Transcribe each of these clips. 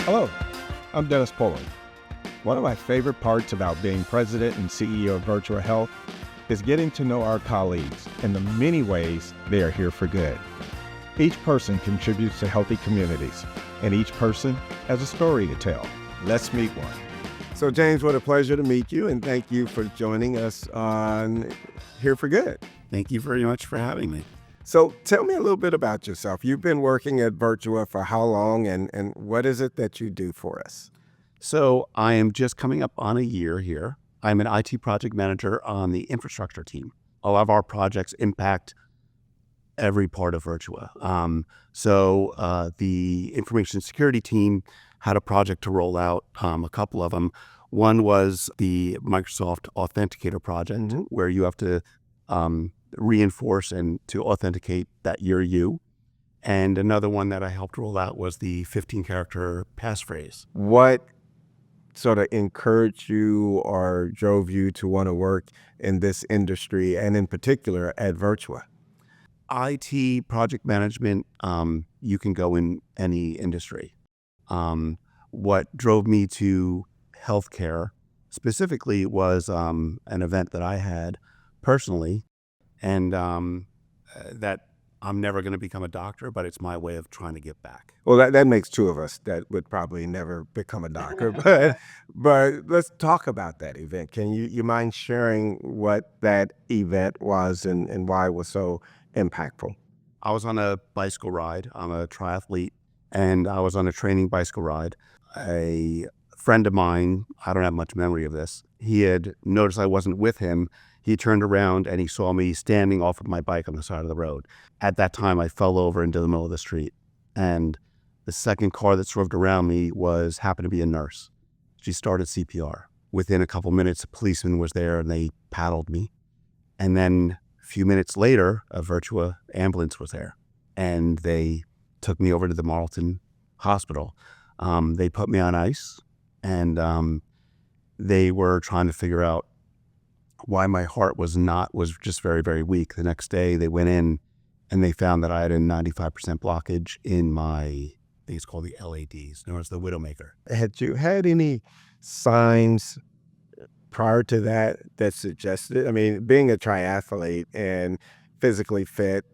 Hello, I'm Dennis Pullin. One of my favorite parts about being president and CEO of Virtua Health is getting to know our colleagues and the many ways they are here for good. Each person contributes to healthy communities, and each person has a story to tell. Let's meet one. So James, what a pleasure to meet you, and thank you for joining us on Here for Good. Thank you very much for having me. So tell me a little bit about yourself. You've been working at Virtua for how long, and what is it that you do for us? So I am just coming up on a year here. I'm an IT project manager on the infrastructure team. A lot of our projects impact every part of Virtua. The information security team had a project to roll out, a couple of them. One was the Microsoft Authenticator project, where you have to reinforce and to authenticate that you're you. And another one that I helped roll out was the 15-character passphrase. What sort of encouraged you or drove you to want to work in this industry, and in particular at Virtua? IT project management, you can go in any industry. What drove me to healthcare specifically was an event that I had personally, and that I'm never going to become a doctor, but it's my way of trying to give back. Well, that makes two of us that would probably never become a doctor, but let's talk about that event. Can you mind sharing what that event was and why it was so impactful? I was on a bicycle ride. I'm a triathlete, and I was on a training bicycle ride. A friend of mine, I don't have much memory of this, he had noticed I wasn't with him. He turned around and he saw me standing off of my bike on the side of the road. At that time, I fell over into the middle of the street, and the second car that swerved around me happened to be a nurse. She started CPR. Within a couple minutes, a policeman was there and they paddled me. And then a few minutes later, a Virtua ambulance was there, and they took me over to the Marlton Hospital. They put me on ice, and they were trying to figure out why my heart was just very, very weak. The next day they went in and they found that I had a 95% blockage in my, I think it's called the LADs, known as the Widowmaker. Had you had any signs prior to that suggested, I mean, being a triathlete and physically fit,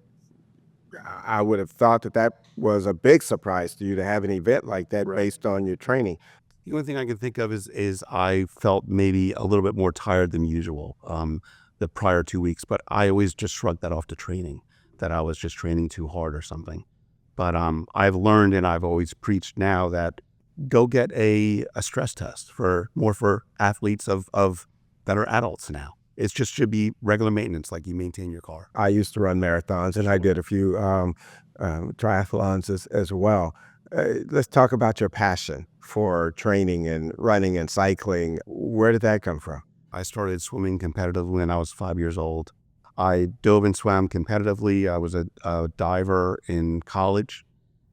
I would have thought that was a big surprise to you to have an event like that based on your training. The only thing I can think of is I felt maybe a little bit more tired than usual the prior 2 weeks, but I always just shrugged that off to training, that I was just training too hard or something. But I've learned, and I've always preached now, that go get a stress test for athletes that are adults now. It just should be regular maintenance, like you maintain your car. I used to run marathons, and I did a few triathlons as well. Let's talk about your passion for training and running and cycling. Where did that come from? I started swimming competitively when I was 5 years old. I dove and swam competitively. I was a diver in college,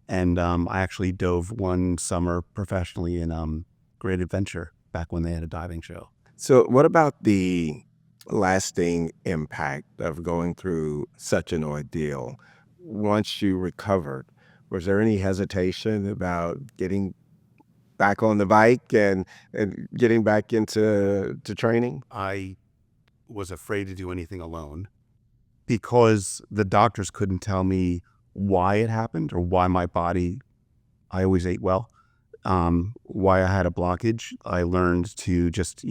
and I actually dove one summer professionally in Great Adventure back when they had a diving show. So what about the lasting impact of going through such an ordeal? Once you recovered, was there any hesitation about getting back on the bike and getting back into training? I was afraid to do anything alone because the doctors couldn't tell me why it happened or why my body, I always ate well, why I had a blockage. I learned to just,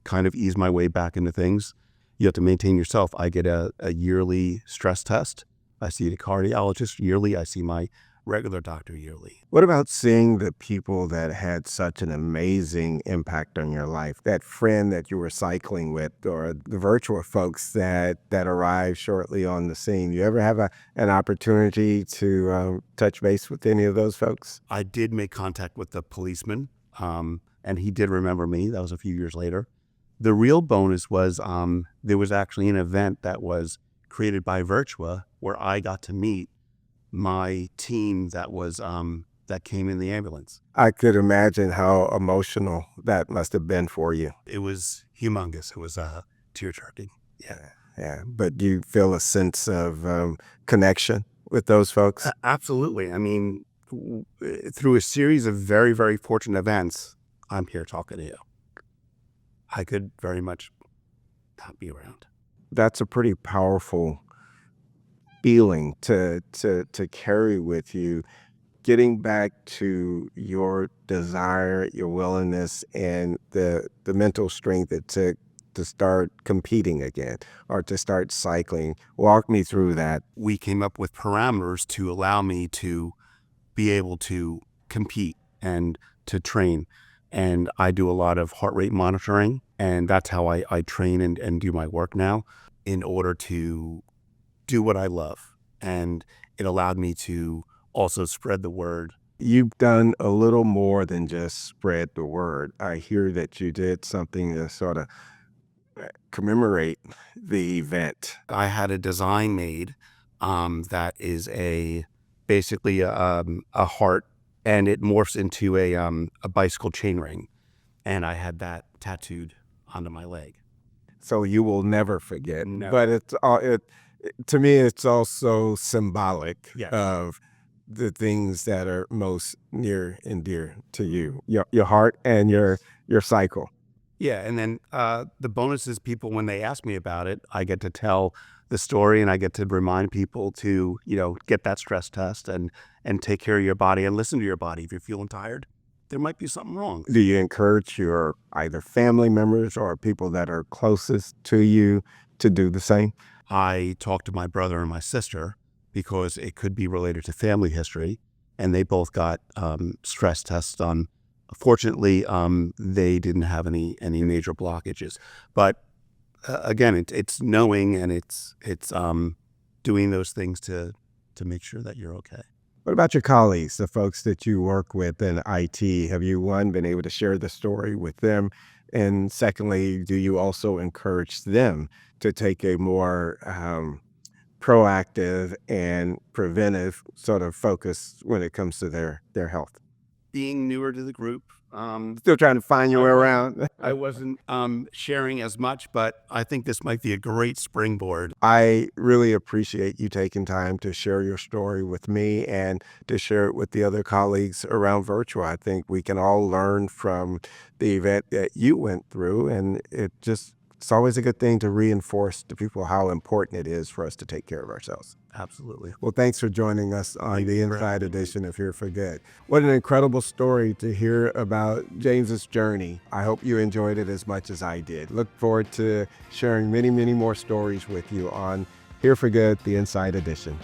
kind of ease my way back into things. You have to maintain yourself. I get a yearly stress test. I see the cardiologist yearly. I see my regular doctor yearly. What about seeing the people that had such an amazing impact on your life? That friend that you were cycling with, or the Virtua folks that arrived shortly on the scene? You ever have an opportunity to touch base with any of those folks? I did make contact with the policeman, and he did remember me. That was a few years later. The real bonus was there was actually an event that was created by Virtua where I got to meet my team that came in the ambulance. I could imagine how emotional that must have been for you. It was humongous. It was tear-jerking. Yeah. But do you feel a sense of connection with those folks? Absolutely. I mean, through a series of very, very fortunate events, I'm here talking to you. I could very much not be around. That's a pretty powerful feeling to carry with you. Getting back to your desire, your willingness, and the mental strength it took to start competing again or to start cycling. Walk me through that. We came up with parameters to allow me to be able to compete and to train. And I do a lot of heart rate monitoring, and that's how I train and do my work now in order to do what I love. And it allowed me to also spread the word. You've done a little more than just spread the word. I hear that you did something to sort of commemorate the event. I had a design made that is basically a heart, and it morphs into a bicycle chain ring, and I had that tattooed onto my leg. So you will never forget. No. But it's all to me. It's also symbolic Yes. of the things that are most near and dear to you, your heart and your cycle. Yeah, and then the bonus is people, when they ask me about it, I get to tell the story, and I get to remind people to, get that stress test and take care of your body and listen to your body. If you're feeling tired, there might be something wrong. Do you encourage your either family members or people that are closest to you to do the same? I talk to my brother and my sister because it could be related to family history, and they both got stress tests done. Fortunately, they didn't have any major blockages. But again, it's knowing, and it's doing those things to make sure that you're okay. What about your colleagues, the folks that you work with in IT? Have you, one, been able to share the story with them? And secondly, do you also encourage them to take a more proactive and preventive sort of focus when it comes to their health? Being newer to the group, Still trying to find your way around. I wasn't sharing as much, but I think this might be a great springboard. I really appreciate you taking time to share your story with me and to share it with the other colleagues around Virtua. I think we can all learn from the event that you went through, and it's always a good thing to reinforce to people how important it is for us to take care of ourselves. Absolutely. Well, thanks for joining us on Thank the you for Inside having me. Edition of Here for Good. What an incredible story to hear about James's journey. I hope you enjoyed it as much as I did. Look forward to sharing many, many more stories with you on Here for Good, the Inside Edition.